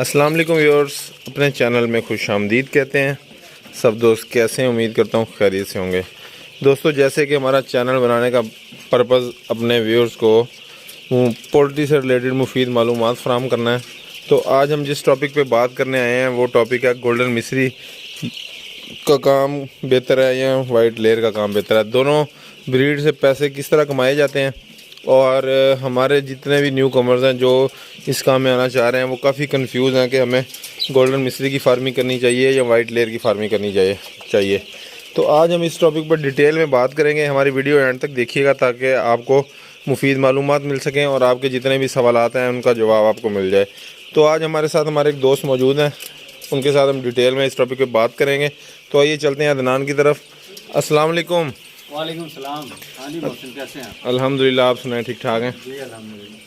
अस्सलाम वालेकुम व्यूअर्स, अपने चैनल में खुश आमदीद कहते हैं। सब दोस्त कैसे हैं? उम्मीद करता हूँ खैरियत से होंगे। दोस्तों, जैसे कि हमारा चैनल बनाने का पर्पज़ अपने व्यूअर्स को पोल्ट्री से रिलेटेड मुफीद मालूमात फ़राहम करना है, तो आज हम जिस टॉपिक पे बात करने आए हैं वो टॉपिक है गोल्डन मिस्री का काम बेहतर है या वाइट लेयर का काम बेहतर है। दोनों ब्रीड से पैसे किस तरह कमाए जाते हैं, और हमारे जितने भी न्यू कमर्स हैं जो इस काम में आना चाह रहे हैं वो काफ़ी कंफ्यूज हैं कि हमें गोल्डन मिस्री की फार्मिंग करनी चाहिए या वाइट लेयर की फार्मिंग करनी चाहिए। तो आज हम इस टॉपिक पर डिटेल में बात करेंगे। हमारी वीडियो एंड तक देखिएगा ताकि आपको मुफीद मालूमात मिल सकें और आपके जितने भी सवालात हैं उनका जवाब आपको मिल जाए। तो आज हमारे साथ हमारे एक दोस्त मौजूद हैं, उनके साथ हम डिटेल में इस टॉपिक पे बात करेंगे। तो आइए चलते हैं अदनान की तरफ। अस्सलाम वालेकुम। वालेकुम सलाम। हाँ जी मोहसिन, कैसे हैं? अल्हम्दुलिल्लाह, आप सुनाएं, ठीक ठाक हैं? जी अल्हम्दुलिल्लाह।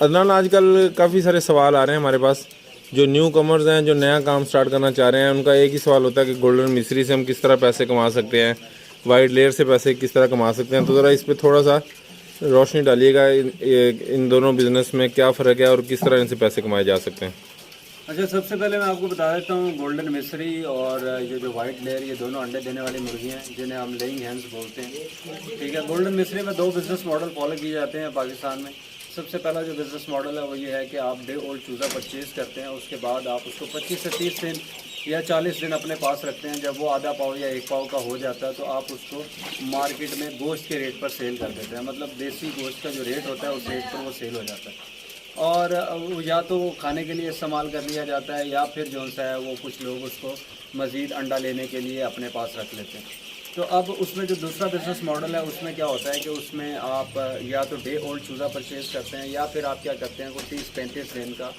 अदनान, आजकल काफ़ी सारे सवाल आ रहे हैं हमारे पास। जो न्यू कमर्स हैं, जो नया काम स्टार्ट करना चाह रहे हैं, उनका एक ही सवाल होता है कि गोल्डन मिस्री से हम किस तरह पैसे कमा सकते हैं, वाइट लेयर से पैसे किस तरह कमा सकते हैं। तो ज़रा इस पर थोड़ा सा रोशनी डालिएगा, इन दोनों बिज़नेस में क्या फ़र्क है और किस तरह इनसे पैसे कमाए जा सकते हैं। अच्छा, सबसे पहले मैं आपको बता देता हूँ गोल्डन मिस्री और ये जो वाइट लेयर, ये दोनों अंडे देने वाली मुर्गियाँ हैं जिन्हें हम लेइंग हैंस बोलते हैं। ठीक है, गोल्डन मिस्री में दो बिज़नेस मॉडल फॉलो किए जाते हैं पाकिस्तान में। सबसे पहला जो बिज़नेस मॉडल है वो ये है कि आप डे ओल्ड चूज़ा परचेज़ करते हैं, उसके बाद आप उसको 25 से 30 दिन या 40 दिन अपने पास रखते हैं। जब वो आधा पाव या एक पाव का हो जाता है तो आप उसको मार्केट में गोश्त के रेट पर सेल कर देते हैं। मतलब देसी गोश्त का जो रेट होता है उस रेट पर वो सेल हो जाता है, और या तो वो खाने के लिए इस्तेमाल कर लिया जाता है या फिर जो सा है वो कुछ लोग उसको मज़ीद अंडा लेने के लिए अपने पास रख लेते हैं। तो अब उसमें जो दूसरा बिज़नेस मॉडल है उसमें क्या होता है कि उसमें आप या तो डे ओल्ड चूज़ा परचेज़ करते हैं या फिर आप क्या करते हैं, वो 30-35 दिन का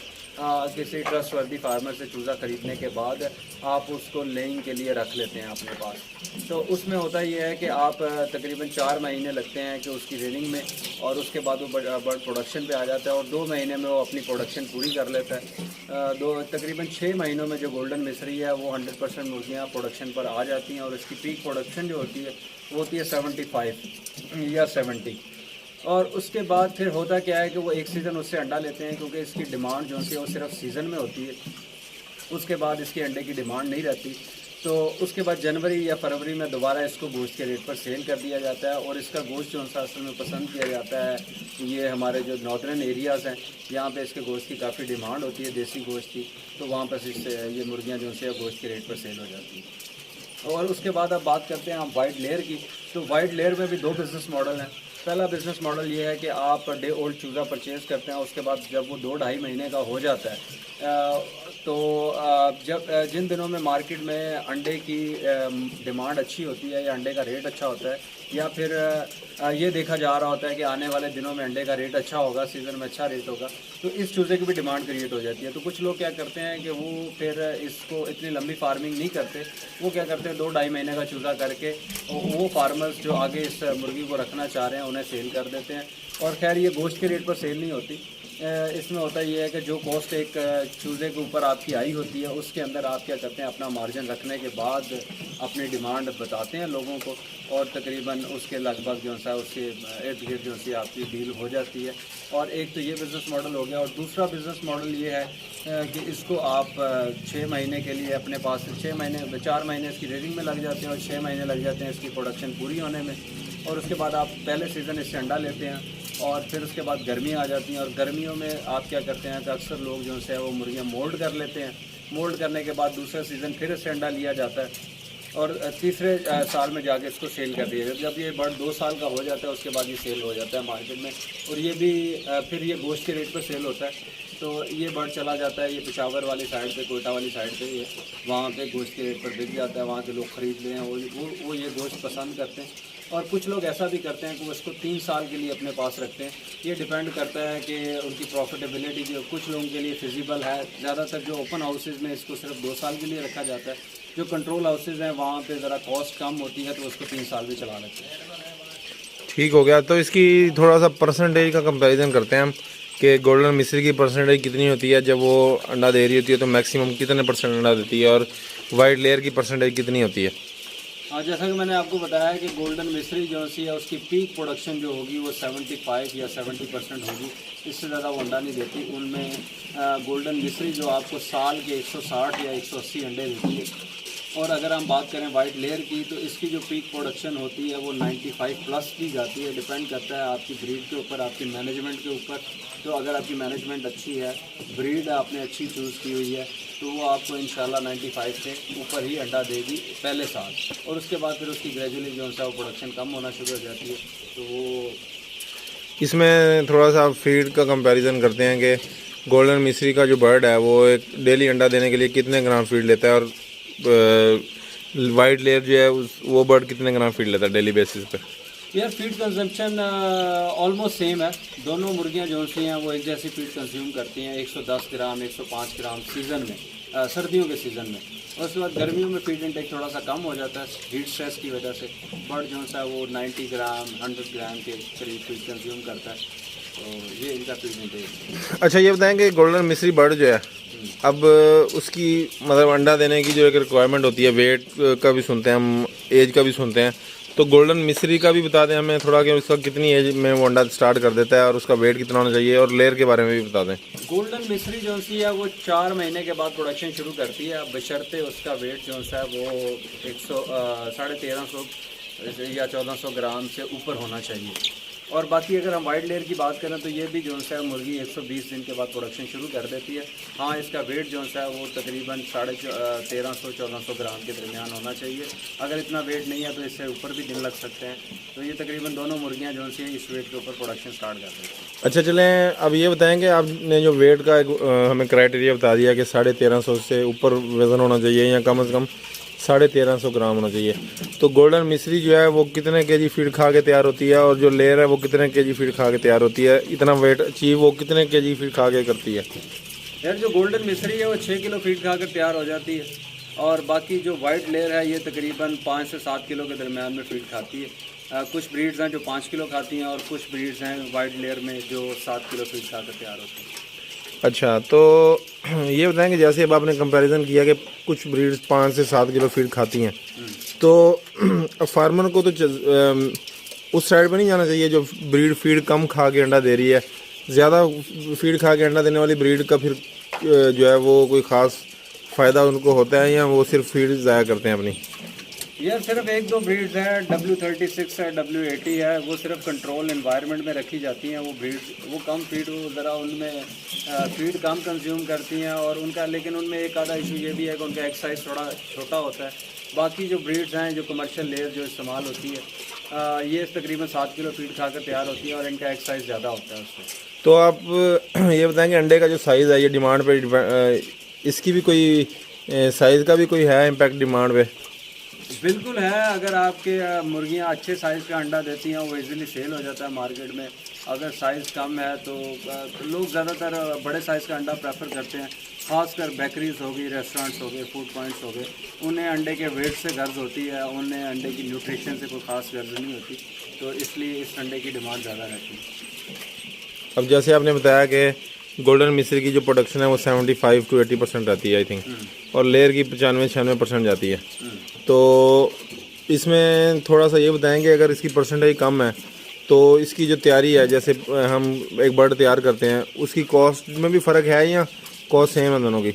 किसी ट्रस्टवर्दी फार्मर से चूज़ा ख़रीदने के बाद आप उसको लेइंग के लिए रख लेते हैं अपने पास। तो उसमें होता ये है कि आप तकरीबन 4 महीने लगते हैं कि उसकी रेनिंग में, और उसके बाद वो बर्ड प्रोडक्शन पे आ जाता है और 2 महीने में वो अपनी प्रोडक्शन पूरी कर लेता है। तकरीबन 6 महीनों में जो गोल्डन मिस्री है वो 100% मुर्गियाँ प्रोडक्शन पर आ जाती हैं, और इसकी पीक प्रोडक्शन जो होती है वो होती है 75 या 70। और उसके बाद फिर होता क्या है कि वो एक सीज़न उससे अंडा लेते हैं, क्योंकि इसकी डिमांड जो है वो सिर्फ सीज़न में होती है। उसके बाद इसके अंडे की डिमांड नहीं रहती, तो उसके बाद जनवरी या फरवरी में दोबारा इसको गोश्त के रेट पर सेल कर दिया जाता है। और इसका गोश्त जो सा असल में पसंद किया जाता है, ये हमारे जो नॉर्दर्न एरियाज़ हैं यहाँ पे इसके गोश्त की काफ़ी डिमांड होती है, देसी गोश्त की। तो वहाँ पर इससे ये मुर्गियाँ जो है गोश्त के रेट पर सेल हो जाती हैं। और उसके बाद अब बात करते हैं हम वाइट लेयर की। तो वाइट लेयर में भी दो बिज़नेस मॉडल हैं। पहला बिज़नेस मॉडल ये है कि आप डे ओल्ड चूज़ा परचेज़ करते हैं, उसके बाद जब वो 2-2.5 महीने का हो जाता है तो जब जिन दिनों में मार्केट में अंडे की डिमांड अच्छी होती है या अंडे का रेट अच्छा होता है, या फिर ये देखा जा रहा होता है कि आने वाले दिनों में अंडे का रेट अच्छा होगा, सीज़न में अच्छा रेट होगा, तो इस चूज़े की भी डिमांड क्रिएट हो जाती है। तो कुछ लोग क्या करते हैं कि वो फिर इसको इतनी लंबी फार्मिंग नहीं करते, वो क्या करते हैं 2-2.5 महीने का चूज़ा करके वो फार्मर्स जो आगे इस मुर्गी को रखना चाह रहे हैं उन्हें सेल कर देते हैं। और खैर ये गोश्त के रेट पर सेल नहीं होती। इसमें होता ये है कि जो कॉस्ट एक चूज़े के ऊपर आपकी आई होती है उसके अंदर आप क्या करते हैं, अपना मार्जिन रखने के बाद अपनी डिमांड बताते हैं लोगों को, और तकरीबन उसके लगभग जो सा उसके इर्द गिर्द जो सी आपकी डील हो जाती है। और एक तो ये बिज़नेस मॉडल हो गया, और दूसरा बिज़नेस मॉडल ये है कि इसको आप 6 महीने के लिए अपने पास 4 महीने इसकी रेडिंग में लग जाते हैं और 6 महीने लग जाते हैं इसकी प्रोडक्शन पूरी होने में। और उसके बाद आप पहले सीज़न इससे अंडा लेते हैं, और फिर उसके बाद गर्मी आ जाती हैं, और गर्मियों में आप क्या करते हैं कि अक्सर लोग जो है वो मुर्गियाँ मोल्ड कर लेते हैं। मोल्ड करने के बाद दूसरा सीज़न फिर इससे अंडा लिया जाता है, और तीसरे साल में जाके इसको सेल कर दिया जाता है। जब ये बर्ड 2 साल का हो जाता है उसके बाद ये सेल हो जाता है मार्केट में, और ये भी फिर ये गोश्त के रेट पर सेल होता है। तो ये बर्ड चला जाता है, ये पेशावर वाली साइड पे, कोयटा वाली साइड पे, ये वहाँ पे गोश्त के रेट पर बिक जाता है, वहाँ के लोग ख़रीद लें, वो ये गोश्त पसंद करते हैं। और कुछ लोग ऐसा भी करते हैं कि वो इसको 3 साल के लिए अपने पास रखते हैं। ये डिपेंड करता है कि उनकी प्रॉफिटेबिलिटी जो कुछ लोगों के लिए फिजिबल है। ज़्यादातर जो ओपन हाउसेज़ में इसको सिर्फ 2 साल के लिए रखा जाता है, जो कंट्रोल हाउसेज़ हैं वहाँ पे ज़रा कॉस्ट कम होती है तो उसको 3 साल भी चला लेते हैं। ठीक हो गया। तो इसकी थोड़ा सा परसेंटेज का कंपैरिजन करते हैं हम कि गोल्डन मिस्री की परसेंटेज कितनी होती है, जब वो अंडा दे रही होती है तो मैक्सिमम कितने % अंडा देती है, और वाइट लेयर की परसेंटेज कितनी होती है। हाँ, जैसा कि मैंने आपको बताया कि गोल्डन मिस्री जो सी है उसकी पीक प्रोडक्शन जो होगी वो 75 या 70% होगी, इससे ज़्यादा वो अंडा नहीं देती। उनमें गोल्डन मिस्री जो आपको साल के 160 या 180 अंडे देती है। और अगर हम बात करें वाइट लेयर की तो इसकी जो पीक प्रोडक्शन होती है वो 95 प्लस की जाती है। डिपेंड करता है आपकी ब्रीड के ऊपर, आपकी मैनेजमेंट के ऊपर। तो अगर आपकी मैनेजमेंट अच्छी है, ब्रीड आपने अच्छी चूज़ की हुई है, तो वो आपको इंशाल्लाह 95 से ऊपर ही अंडा देगी पहले साल। और उसके बाद फिर उसकी ग्रेजुअली जो है वो प्रोडक्शन कम होना शुरू हो जाती है। तो वो इसमें थोड़ा सा फीड का कंपैरिजन करते हैं कि गोल्डन मिस्री का जो बर्ड है वो एक डेली अंडा देने के लिए कितने ग्राम फीड लेता है, और वाइट लेयर जो है वो बर्ड कितने ग्राम फीड लेता है डेली बेसिस पे? यार फीड कंजम्पशन ऑलमोस्ट सेम है। दोनों मुर्गियां जो सी हैं वो एक जैसी फीड कंज्यूम करती हैं, 110 ग्राम 105 ग्राम सीज़न में, सर्दियों के सीज़न में। और उसके बाद गर्मियों में फीड इंटेक थोड़ा सा कम हो जाता है हीट स्ट्रेस की वजह से। बर्ड जो सा वो 90 ग्राम 100 ग्राम के करीब फीड कंज्यूम करता है। तो ये इनका फीड इंटेक। अच्छा, ये बताएं कि गोल्डन मिस्री बर्ड जो है, अब उसकी मतलब अंडा देने की जो एक रिक्वायरमेंट होती है, वेट का भी सुनते हैं हम, एज का भी सुनते हैं, तो गोल्डन मिस्री का भी बता दें हमें थोड़ा कि उसका कितनी एज में वो अंडा स्टार्ट कर देता है और उसका वेट कितना होना चाहिए, और लेयर के बारे में भी बता दें। गोल्डन मिस्री जो सी है वो 4 महीने के बाद प्रोडक्शन शुरू करती है, बशर्ते उसका वेट जो है वो 1350 या 1400 ग्राम से ऊपर होना चाहिए। और बाकी अगर हम वाइट लेयर की बात करें तो ये भी जो है मुर्गी 120 दिन के बाद प्रोडक्शन शुरू कर देती है। हाँ, इसका वेट जो है वो तकरीबन 1350-1400 ग्राम के दरमियान होना चाहिए। अगर इतना वेट नहीं है तो इससे ऊपर भी दिन लग सकते हैं। तो ये तकरीबन दोनों मुर्गियाँ जो सी इस वेट के ऊपर प्रोडक्शन स्टार्ट कर देती हैं। अच्छा, चलें अब ये बताएंगे, आपने जो वेट का हमें क्राइटेरिया बता दिया कि 1350 से ऊपर वज़न होना चाहिए या कम से कम 1350 ग्राम होना चाहिए। तो गोल्डन मिस्री जो है वो कितने केजी फीड खा के तैयार होती है, और जो लेयर है वो कितने केजी फीड खा के तैयार होती है? इतना वेट अचीव वो कितने केजी फीड खा के करती है? यार जो गोल्डन मिस्री है वो 6 किलो फीड खा कर तैयार हो जाती है। और बाकी जो वाइट लेयर है ये तकरीबन 5 से 7 किलो के दरमियान में फीड खाती है। कुछ ब्रीड्स हैं जो 5 किलो खाती हैं, और कुछ ब्रीड्स हैं वाइट लेयर में जो 7 किलो फीड खा कर तैयार होती है। अच्छा, तो ये बताएंगे जैसे अब आपने कंपैरिजन किया कि कुछ ब्रीड्स 5 से 7 किलो फीड खाती हैं, तो फार्मर को तो उस साइड पे नहीं जाना चाहिए जो ब्रीड फीड कम खा के अंडा दे रही है। ज़्यादा फीड खा के अंडा देने वाली ब्रीड का फिर जो है वो कोई ख़ास फ़ायदा उनको होता है, या वो सिर्फ फीड ज़ाया करते हैं अपनी? यार सिर्फ 1-2 ब्रीड्स हैं, W36 है, W80 है, वो सिर्फ कंट्रोल एनवायरनमेंट में रखी जाती हैं। वो ब्रीड्स वो कम फीड, वो ज़रा उनमें फीड कम कंज्यूम करती हैं, और उनका लेकिन उनमें एक आधा इशू ये भी है कि उनका एग साइज़ थोड़ा छोटा होता है। बाकी जो ब्रीड्स हैं जो कमर्शियल लेयर जो इस्तेमाल होती है ये तकरीबन 7 किलो फीड खाकर तैयार होती है, और इनका एग साइज़ ज़्यादा होता है उससे। तो आप ये बताएंगे अंडे का जो साइज़ है ये डिमांड पे इसकी भी कोई साइज़ का भी कोई है इम्पैक्ट डिमांड पे? बिल्कुल है। अगर आपके मुर्गियां अच्छे साइज़ का अंडा देती हैं वो इजीली सेल हो जाता है मार्केट में। अगर साइज़ कम है तो लोग ज़्यादातर बड़े साइज़ का अंडा प्रेफर करते हैं, ख़ासकर बेकरीज हो गई, रेस्टोरेंट्स हो गए, फूड पॉइंट्स हो गए। उन्हें अंडे के वेट से गर्ज होती है, उन्हें अंडे की न्यूट्रिशन से कोई ख़ास गर्ज नहीं होती, तो इसलिए इस अंडे की डिमांड ज़्यादा रहती है। अब जैसे आपने बताया कि गोल्डन मिस्री की जो प्रोडक्शन है वो 75 to 80% रहती है आई थिंक, और लेयर की 95-96% जाती है। तो इसमें थोड़ा सा ये बताएंगे अगर इसकी परसेंटेज कम है तो इसकी जो तैयारी है, जैसे हम एक बर्ड तैयार करते हैं, उसकी कॉस्ट में भी फ़र्क है या कॉस्ट सेम है दोनों की?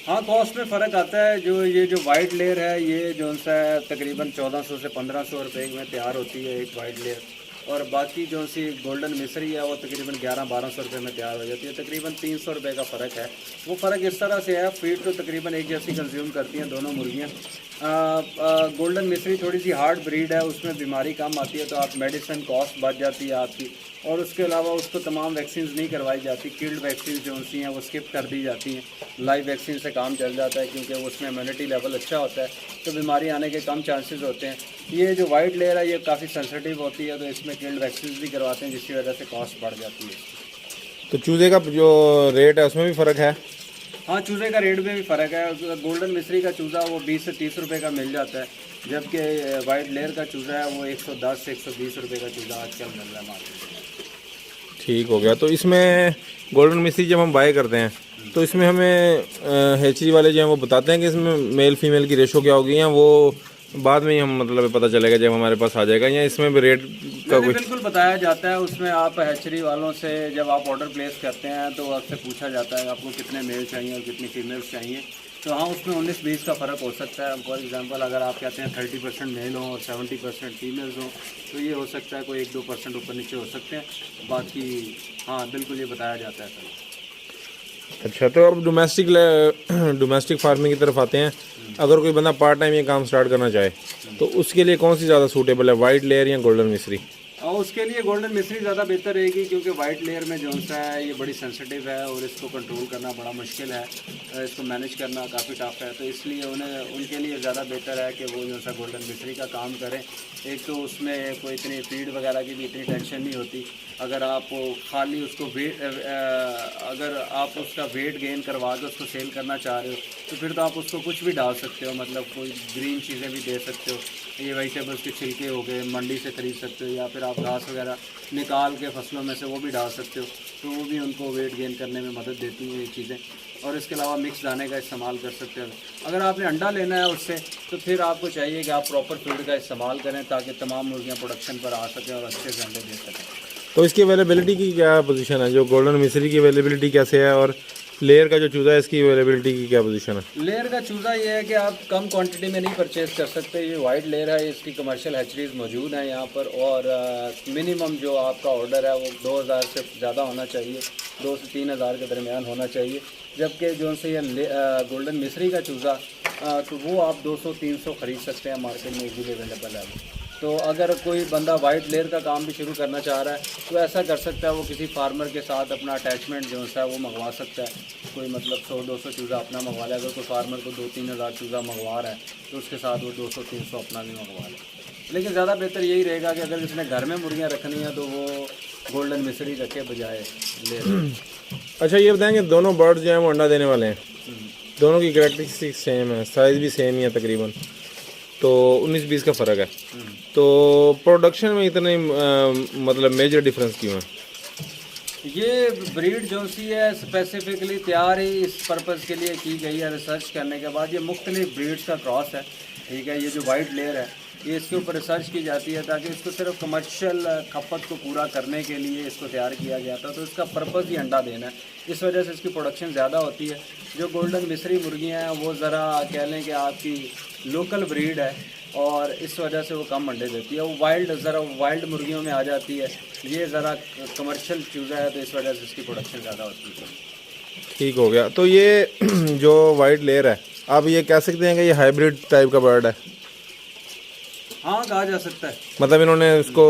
हाँ, कॉस्ट में फ़र्क आता है। जो वाइट लेयर है ये जो सा तकरीबन 1400 से 1500 रुपये में तैयार होती है एक वाइट लेयर, और बाकी जो सी गोल्डन मिस्री है वो तकरीबन 1100-1200 रुपये में तैयार हो जाती है। तकरीबन 300 रुपये का फ़र्क है। वो फ़र्क इस तरह से है, फीड तो तकरीबन एक जैसी कंज्यूम करती हैं दोनों मुर्गियाँ। गोल्डन मिस्री थोड़ी सी हार्ड ब्रीड है, उसमें बीमारी कम आती है, तो आप मेडिसिन कॉस्ट बढ़ जाती है आपकी। और उसके अलावा उसको तमाम वैक्सीन नहीं करवाई जाती, किल्ड वैक्सीन जो सी हैं वो स्किप कर दी जाती हैं। लाइव वैक्सीन से काम चल जाता है क्योंकि उसमें इम्यूनिटी लेवल अच्छा होता है, तो बीमारी आने के कम चांसेस होते हैं। ये जो वाइट लेयर है ये काफ़ी सेंसिटिव होती है, तो इसमें किल्ड वैक्सीन भी करवाते हैं, जिसकी वजह से कॉस्ट बढ़ जाती है। तो चूज़े का जो रेट है उसमें भी फ़र्क है? हाँ, चूज़े का रेट में भी फ़र्क है। गोल्डन मिस्री का चूज़ा वो 20 से 30 रुपये का मिल जाता है, जबकि वाइट लेयर का चूज़ा है वो 110 से 120 रुपये का चूज़ा आजकल मिल रहा है मार्केट में। ठीक हो गया। तो इसमें गोल्डन मिस्री जब हम बाय करते हैं तो इसमें हमें हेचरी वाले जो हैं वो बताते हैं कि इसमें मेल फीमेल की रेशो क्या होगी, या वो बाद में ही हम मतलब पता चलेगा जब हमारे पास आ जाएगा, या इसमें भी रेट का नहीं, कुछ? बिल्कुल बताया जाता है उसमें। आप हैचरी वालों से जब आप ऑर्डर प्लेस करते हैं तो आपसे पूछा जाता है आपको कितने मेल चाहिए और कितनी फीमेल्स चाहिए। तो हाँ, उसमें 19-20 का फ़र्क हो सकता है। फॉर एग्जांपल अगर आप कहते हैं 30% मेल हों और 70% फीमेल्स हों तो ये हो सकता है कोई 1-2% ऊपर नीचे हो सकते हैं। बाकी हाँ, बिल्कुल ये बताया जाता है सर। अच्छा, तो अब डोमेस्टिक फार्मिंग की तरफ आते हैं। अगर कोई बंदा पार्ट टाइम ये काम स्टार्ट करना चाहे तो उसके लिए कौन सी ज़्यादा सूटेबल है, वाइट लेयर या गोल्डन मिश्री? और उसके लिए गोल्डन मिश्री ज़्यादा बेहतर रहेगी, क्योंकि वाइट लेयर में जो सा है ये बड़ी सेंसिटिव है और इसको कंट्रोल करना बड़ा मुश्किल है, इसको मैनेज करना काफ़ी टफ है। तो इसलिए उनके लिए ज़्यादा बेहतर है कि वो जो सा गोल्डन मिश्री का काम करें। एक तो उसमें कोई इतनी फीड वगैरह की भी इतनी टेंशन नहीं होती। अगर आप खाली उसको अगर आप उसका वेट गेन करवा के उसको सेल करना चाह रहे हो तो फिर तो आप उसको कुछ भी डाल सकते हो, मतलब कोई ग्रीन चीज़ें भी दे सकते हो। ये वेजिटेबल्स के छिलके हो गए, मंडी से ख़रीद सकते हो, या फिर आप घास वगैरह निकाल के फसलों में से वो भी डाल सकते हो। तो वो भी उनको वेट गेन करने में मदद देती हैं ये चीज़ें। और इसके अलावा मिक्स दाने का इस्तेमाल कर सकते हो। अगर आपने अंडा लेना है उससे तो फिर आपको चाहिए कि आप प्रॉपर फीड का इस्तेमाल करें ताकि तमाम मुर्गियाँ प्रोडक्शन पर आ सकें और अच्छे से अंडे दे सकें। तो इसकी अवेलेबिलिटी की क्या पोजीशन है? जो गोल्डन मिश्री की अवेलेबिलिटी कैसे है, और लेयर का जो चूज़ा है इसकी अवेलेबिलिटी की क्या पोजीशन है? लेयर का चूज़ा ये है कि आप कम क्वांटिटी में नहीं परचेज़ कर सकते। ये वाइट लेयर है, इसकी कमर्शियल हैचरीज मौजूद हैं यहाँ पर, और मिनिमम जो आपका ऑर्डर है वो 2000 से ज़्यादा होना चाहिए, 2 से 3 हज़ार के दरमियान होना चाहिए। जबकि जो से ये गोल्डन मिश्री का चूज़ा तो वो आप 200-300 ख़रीद सकते हैं, मार्केट में इजीली अवेलेबल है। तो अगर कोई बंदा वाइट लेयर का काम भी शुरू करना चाह रहा है तो ऐसा कर सकता है, वो किसी फार्मर के साथ अपना अटैचमेंट जो है वो मंगवा सकता है। कोई मतलब 100-200 चूज़ा अपना मंगवा ले। अगर कोई फार्मर को 2-3 हज़ार चूज़ा मंगवा रहा है तो उसके साथ वो 200-300 अपना भी मंगवा ले। लेकिन ज़्यादा बेहतर यही रहेगा कि अगर इसने घर में मुर्गियाँ रखनी है तो वो गोल्डन मिश्री रखे बजाय लेयर। अच्छा, ये बताएंगे दोनों बर्ड जो हैं वो अंडा देने वाले हैं, दोनों की कैरेक्टरिस्टिक सेम है, साइज़ भी सेम ही है तकरीबन, तो 19-20 का फ़र्क है। तो प्रोडक्शन में इतने मतलब मेजर डिफरेंस क्यों है? ये ब्रीड जो सी है स्पेसिफिकली तैयार ही इस पर्पज़ के लिए की गई है। रिसर्च करने के बाद ये मुख्तलिफ ब्रीड्स का क्रॉस है, ठीक है। ये जो वाइट लेयर है ये इसके ऊपर रिसर्च की जाती है ताकि इसको सिर्फ कमर्शियल खपत को पूरा करने के लिए इसको तैयार किया गया था। तो इसका पर्पज़ ही अंडा देना है, इस वजह से इसकी प्रोडक्शन ज़्यादा होती है। जो गोल्डन मिश्री मुर्गियाँ हैं वो ज़रा कह लें कि आपकी लोकल ब्रीड है और इस वजह से वो कम अंडे देती है। वो वाइल्ड मुर्गियों में आ जाती है। ये ज़रा कमर्शियल चूज़ा है तो इस वजह से इसकी प्रोडक्शन ज़्यादा होती है। ठीक हो गया। तो ये जो वाइट लेयर है, आप ये कह सकते हैं कि ये हाइब्रिड टाइप का बर्ड है? हाँ, कहा जा सकता है। मतलब इन्होंने इसको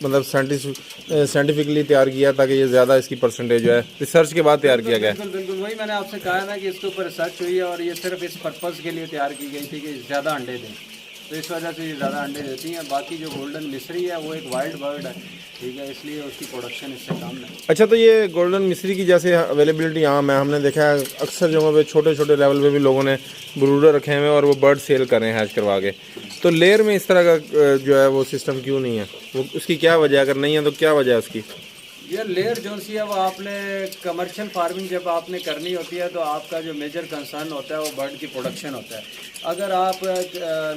मतलब साइंटिफिकली तैयार किया ताकि ये ज़्यादा इसकी परसेंटेज जो है रिसर्च के बाद तैयार किया गया है। बिल्कुल बिल्कुल, वही मैंने आपसे कहा ना कि इसके ऊपर रिसर्च हुई है और ये सिर्फ इस पर्पज़ के लिए तैयार की गई थी कि ज़्यादा अंडे दें, तो इस वजह से ये ज़्यादा अंडे देती हैं। बाकी जो गोल्डन मिश्री है वो एक वाइल्ड बर्ड है, ठीक है, इसलिए उसकी प्रोडक्शन इससे कम है। अच्छा, तो ये गोल्डन मिश्री की जैसे अवेलेबिलिटी आम है, हमने देखा है अक्सर जगहों पे छोटे छोटे लेवल पे भी लोगों ने ब्रूडर रखे हुए हैं और वो बर्ड सेल कर रहे हैं हैच करवा के। तो लेयर में इस तरह का जो है वो सिस्टम क्यों नहीं है? वो उसकी क्या वजह है? अगर नहीं है तो क्या वजह है उसकी? ये लेयर जो सी है वो आपने कमर्शियल फार्मिंग जब आपने करनी होती है तो आपका जो मेजर कंसर्न होता है वो बर्ड की प्रोडक्शन होता है। अगर आप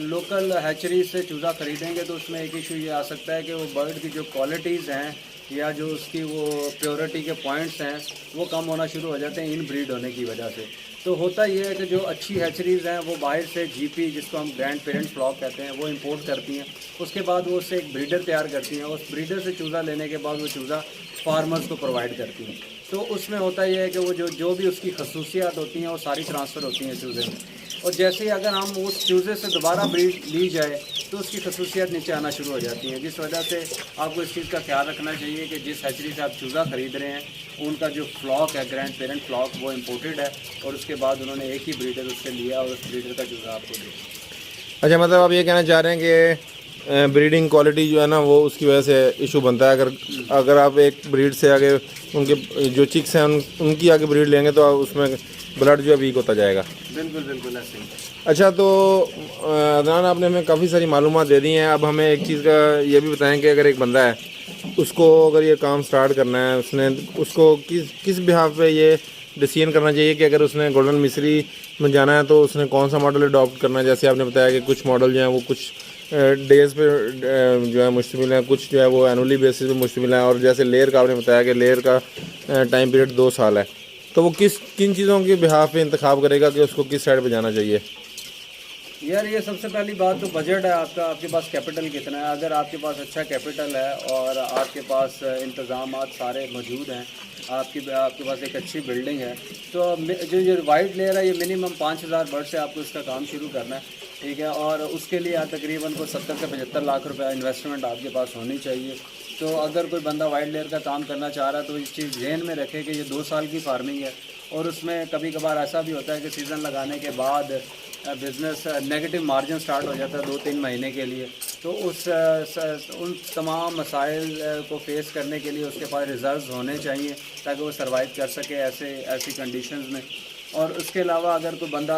लोकल हैचरी से चूज़ा ख़रीदेंगे तो उसमें एक इशू ये आ सकता है कि वो बर्ड की जो क्वालिटीज़ हैं या जो उसकी वो प्योरिटी के पॉइंट्स हैं वो कम होना शुरू हो जाते हैं इन ब्रीड होने की वजह से। तो होता ये है कि जो अच्छी हैचरीज़ हैं वो बाहर से जीपी, जिसको हम ग्रैंड पेरेंट फ्लॉक कहते हैं, वो इंपोर्ट करती हैं। उसके बाद वो उससे एक ब्रीडर तैयार करती हैं। उस ब्रीडर से चूज़ा लेने के बाद वो चूज़ा फार्मर्स को प्रोवाइड करती हैं। तो उसमें होता ये है कि वो जो भी उसकी खसूसियात होती हैं वो सारी ट्रांसफ़र होती हैं चूज़े में। और जैसे ही अगर हम उस चूज़े से दोबारा ब्रीड ली जाए तो उसकी खसूसियात नीचे आना शुरू हो जाती हैं, जिस वजह से आपको इस चीज़ का ख्याल रखना चाहिए कि जिस हैचरी से आप चूज़ा ख़रीद रहे हैं उनका जो फ्लॉक है, ग्रैंड पेरेंट फ्लॉक, वो इम्पोर्टेड है और उसके बाद उन्होंने एक ही ब्रीडर उससे लिया और उस ब्रीडर का चूज़ा आपको दिया। अच्छा, मतलब आप ये कहना चाह रहे हैं कि ब्रीडिंग क्वालिटी जो है ना वो उसकी वजह से इशू बनता है। अगर आप एक ब्रीड से आगे उनके जो चिक्स हैं उनकी आगे ब्रीड लेंगे तो उसमें ब्लड जो है वीक होता जाएगा। बिल्कुल बिल्कुल ऐसे ही। अच्छा, तो अदनान आपने हमें काफ़ी सारी मालूमात दे दी हैं। अब हमें एक चीज़ का ये भी बताएं कि अगर एक बंदा है उसको अगर ये काम स्टार्ट करना है, उसको किस बिहाफ पे ये डिसीजन करना चाहिए कि अगर उसने गोल्डन मिस्री में जाना है तो उसने कौन सा मॉडल अडॉप्ट करना है। जैसे आपने बताया कि कुछ मॉडल जो हैं वो कुछ डेज पे जो है मुश्तमिल है, कुछ जो है वो एनुअली बेसिस पे मुश्तमिल है, और जैसे लेयर का आपने बताया कि लेयर का टाइम पीरियड 2 साल है, तो वो किन चीज़ों के बिहाफ पे इंतखाब करेगा कि उसको किस साइड पे जाना चाहिए? यार ये सबसे पहली बात तो बजट है आपका, आपके पास कैपिटल कितना है। अगर आपके पास अच्छा कैपिटल है और आपके पास इंतज़ामात सारे मौजूद हैं, आपके पास एक अच्छी बिल्डिंग है, तो जो वाइट लेयर है ये मिनिमम 5000 बर्ड से आपको इसका काम शुरू करना है, ठीक है। और उसके लिए तकरीबन को 70 से 75 लाख रुपए इन्वेस्टमेंट आपके पास होनी चाहिए। तो अगर कोई बंदा वाइट लेयर का काम करना चाह रहा है तो इस चीज़ ज़हन में रखे कि ये 2 साल की फार्मिंग है, और उसमें कभी कभार ऐसा भी होता है कि सीज़न लगाने के बाद बिज़नेस नेगेटिव मार्जिन स्टार्ट हो जाता है 2-3 महीने के लिए। तो उन तमाम मसाइल को फेस करने के लिए उसके पास रिजर्व्स होने चाहिए ताकि वो सर्वाइव कर सके ऐसी कंडीशंस में। और उसके अलावा अगर कोई बंदा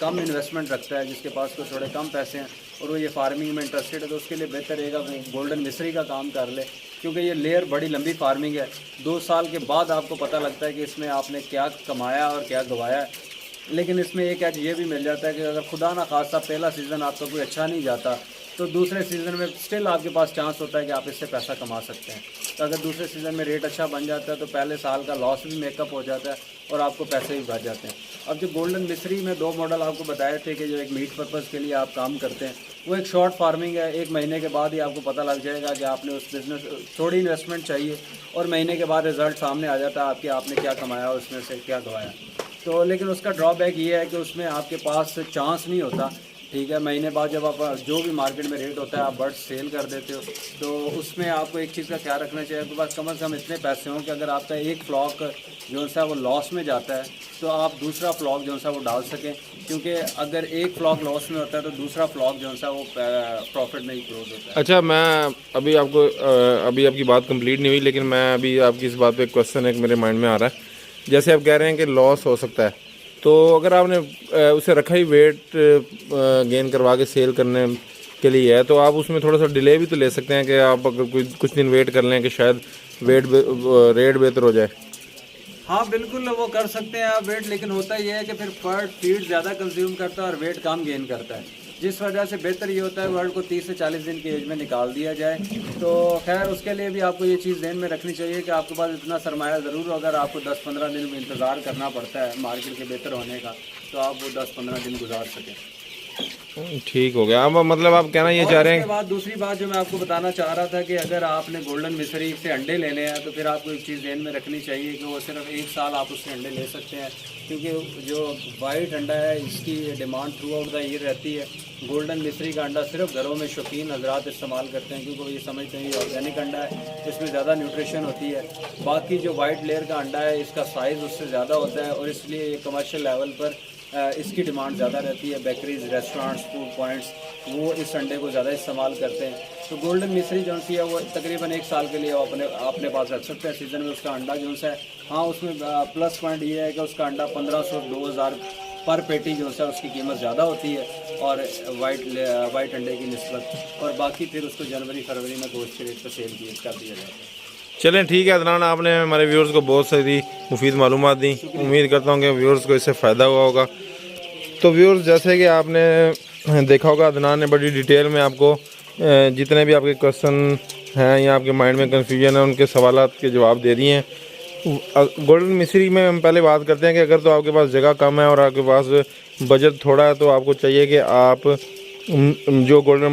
कम इन्वेस्टमेंट रखता है, जिसके पास कोई थोड़े कम पैसे हैं और वो ये फार्मिंग में इंटरेस्टेड है, तो उसके लिए बेहतर रहेगा वो गोल्डन मिस्री का काम कर ले, क्योंकि ये लेयर बड़ी लंबी फार्मिंग है। 2 साल के बाद आपको पता लगता है कि इसमें आपने क्या कमाया और क्या गंवाया है। लेकिन इसमें एक एज ये भी मिल जाता है कि अगर खुदा ना खासा पहला सीज़न आपका कोई अच्छा नहीं जाता तो दूसरे सीज़न में स्टिल आपके पास चांस होता है कि आप इससे पैसा कमा सकते हैं। तो अगर दूसरे सीज़न में रेट अच्छा बन जाता है तो पहले साल का लॉस भी मेकअप हो जाता है और आपको पैसे भी बच जाते हैं। अब जो गोल्डन मिस्री में 2 मॉडल आपको बताए थे कि जो एक मीट पर्पज़ के लिए आप काम करते हैं, वो एक शॉर्ट फार्मिंग है। 1 महीने के बाद ही आपको पता लग जाएगा कि आपने उस बिज़नेस थोड़ी इन्वेस्टमेंट चाहिए और महीने के बाद रिज़ल्ट सामने आ जाता है आपने क्या कमाया उसमें से क्या गंवाया। तो लेकिन उसका ड्रॉबैक ये है कि उसमें आपके पास चांस नहीं होता, ठीक है। महीने बाद जब आप जो भी मार्केट में रेट होता है आप बर्ड्स सेल कर देते हो, तो उसमें आपको एक चीज़ का ख्याल रखना चाहिए, आपके पास कम से कम इतने पैसे हों कि अगर आपका एक फ्लॉक जो सा वो लॉस में जाता है तो आप दूसरा फ्लॉक जो सा वो डाल सकें, क्योंकि अगर एक फ्लॉक लॉस में होता है तो दूसरा फ्लॉक जो सा वो प्रॉफिट में ही क्लोज होता है। अच्छा, मैं अभी आपकी बात कंप्लीट नहीं हुई, लेकिन मैं अभी आपकी इस बात पे क्वेश्चन एक मेरे माइंड में आ रहा है। जैसे आप कह रहे हैं कि लॉस हो सकता है, तो अगर आपने उसे रखा ही वेट गेन करवा के सेल करने के लिए है, तो आप उसमें थोड़ा सा डिले भी तो ले सकते हैं कि आप अगर कुछ दिन वेट कर लें कि शायद रेट बेहतर हो जाए। हाँ बिल्कुल वो कर सकते हैं आप वेट, लेकिन होता ये है कि फिर बर्ड फीड ज़्यादा कंज्यूम करता है और वेट कम गेन करता है, जिस वजह से बेहतर ये होता है बर्ड को 30 से 40 दिन की एज में निकाल दिया जाए। तो खैर उसके लिए भी आपको ये चीज़ ध्यान में रखनी चाहिए कि आपके पास इतना सरमाया ज़रूर हो। अगर आपको 10-15 दिन में इंतज़ार करना पड़ता है मार्केट के बेहतर होने का, तो आप वो 10-15 दिन गुजार सकें। ठीक हो गया। अब मतलब आप कहना ये चाह रहे हैं। उसके बाद दूसरी बात जो मैं आपको बताना चाह रहा था कि अगर आपने गोल्डन मिस्री से अंडे लेने हैं तो फिर आपको एक चीज़ ध्यान में रखनी चाहिए कि वो सिर्फ 1 साल आप उससे अंडे ले सकते हैं, क्योंकि जो वाइट अंडा है इसकी demand through out the year रहती है। गोल्डन मिस्री का अंडा सिर्फ घरों में शौकीन हजरात इस्तेमाल करते हैं, क्योंकि वो ये समझते हैं ये ऑर्गेनिक अंडा है, इसमें ज़्यादा न्यूट्रिशन होती है। बाकी जो वाइट लेयर का अंडा है इसका साइज़ उससे ज़्यादा होता है और इसलिए कमर्शियल लेवल पर इसकी डिमांड ज़्यादा रहती है। बेकरीज, रेस्टोरेंट्स, फूड पॉइंट्स वो इस अंडे को ज़्यादा इस्तेमाल करते हैं। तो गोल्डन मिस्री जो सी है वो तकरीबन 1 साल के लिए अपने पास रख सकते हैं सीज़न में। उसका अंडा जो है, हाँ उसमें प्लस पॉइंट ये है कि उसका अंडा 1500-2000 पर पेटी जो है उसकी कीमत ज़्यादा होती है और वाइट अंडे की निस्बत, और बाकी फिर उसको जनवरी-फरवरी में गोश्त के रेट पर सेल कर दिया जाता है। चलें ठीक है अदनान, आपने हमारे व्यूअर्स को बहुत सारी मुफीद मालूमात दी। उम्मीद करता हूँ कि व्यूअर्स को इससे फ़ायदा हुआ होगा। तो व्यूअर्स, जैसे कि आपने देखा होगा, अदनान ने बड़ी डिटेल में आपको जितने भी आपके क्वेश्चन हैं या आपके माइंड में कन्फ्यूजन है उनके सवालात के जवाब दे दिए हैं। गोल्डन मिस्री में हम पहले बात करते हैं कि अगर तो आपके पास जगह कम है और आपके पास बजट थोड़ा है, तो आपको चाहिए कि आप जो गोल्डन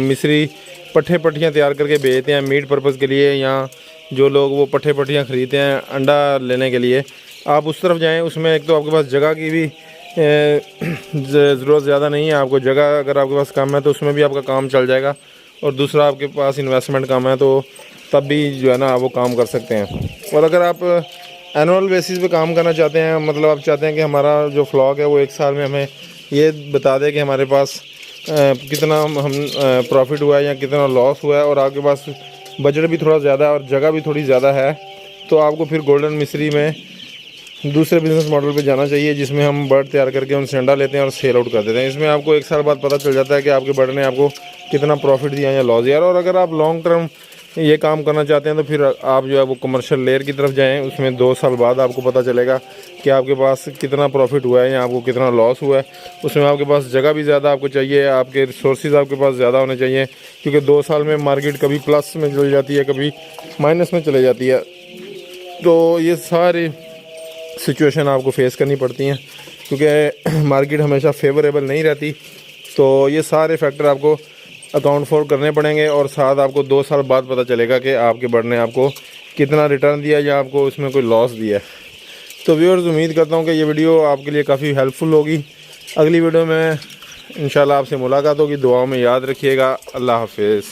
मिस्री पट्टियाँ तैयार करके बेचते हैं मीट पर्पज़ के लिए, या जो लोग वो पट्टियाँ ख़रीदते हैं अंडा लेने के लिए, आप उस तरफ जाएं। उसमें एक तो आपके पास जगह की भी ज़रूरत ज़्यादा नहीं है। आपको जगह अगर आपके पास कम है तो उसमें भी आपका काम चल जाएगा, और दूसरा आपके पास इन्वेस्टमेंट कम है तो तब भी जो है ना वो काम कर सकते हैं। और अगर आप एनुअल बेसिस पे काम करना चाहते हैं, मतलब आप चाहते हैं कि हमारा जो फ्लॉक है वो 1 साल में हमें ये बता दे कि हमारे पास कितना हम प्रॉफिट हुआ है या कितना लॉस हुआ है, और आपके पास बजट भी थोड़ा ज़्यादा है और जगह भी थोड़ी ज़्यादा है, तो आपको फिर गोल्डन मिस्री में दूसरे बिज़नेस मॉडल पे जाना चाहिए, जिसमें हम बर्ड तैयार करके उनसे अंडा लेते हैं और सेल आउट कर देते हैं। इसमें आपको 1 साल बाद पता चल जाता है कि आपके बर्ड ने आपको कितना प्रॉफिट दिया या लॉस दिया। और अगर आप लॉन्ग टर्म ये काम करना चाहते हैं तो फिर आप जो है वो कमर्शियल लेयर की तरफ जाएं। उसमें 2 साल बाद आपको पता चलेगा कि आपके पास कितना प्रॉफिट हुआ है या आपको कितना लॉस हुआ है। उसमें आपके पास जगह भी ज़्यादा आपको चाहिए, आपके रिसोर्सेज आपके पास ज़्यादा होने चाहिए, क्योंकि 2 साल में मार्केट कभी प्लस में चली जाती है, कभी माइनस में चली जाती है। तो ये सारी सिचुएशन आपको फेस करनी पड़ती हैं, क्योंकि मार्केट हमेशा फेवरेबल नहीं रहती। तो ये सारे फैक्टर आपको अकाउंट फॉर करने पड़ेंगे और साथ आपको 2 साल बाद पता चलेगा कि आपके बर्ड ने आपको कितना रिटर्न दिया या आपको उसमें कोई लॉस दिया है। तो व्यूअर्स, उम्मीद करता हूँ कि ये वीडियो आपके लिए काफ़ी हेल्पफुल होगी। अगली वीडियो में इंशाल्लाह आपसे मुलाकात होगी। दुआओं में याद रखिएगा। अल्लाह हाफिज़।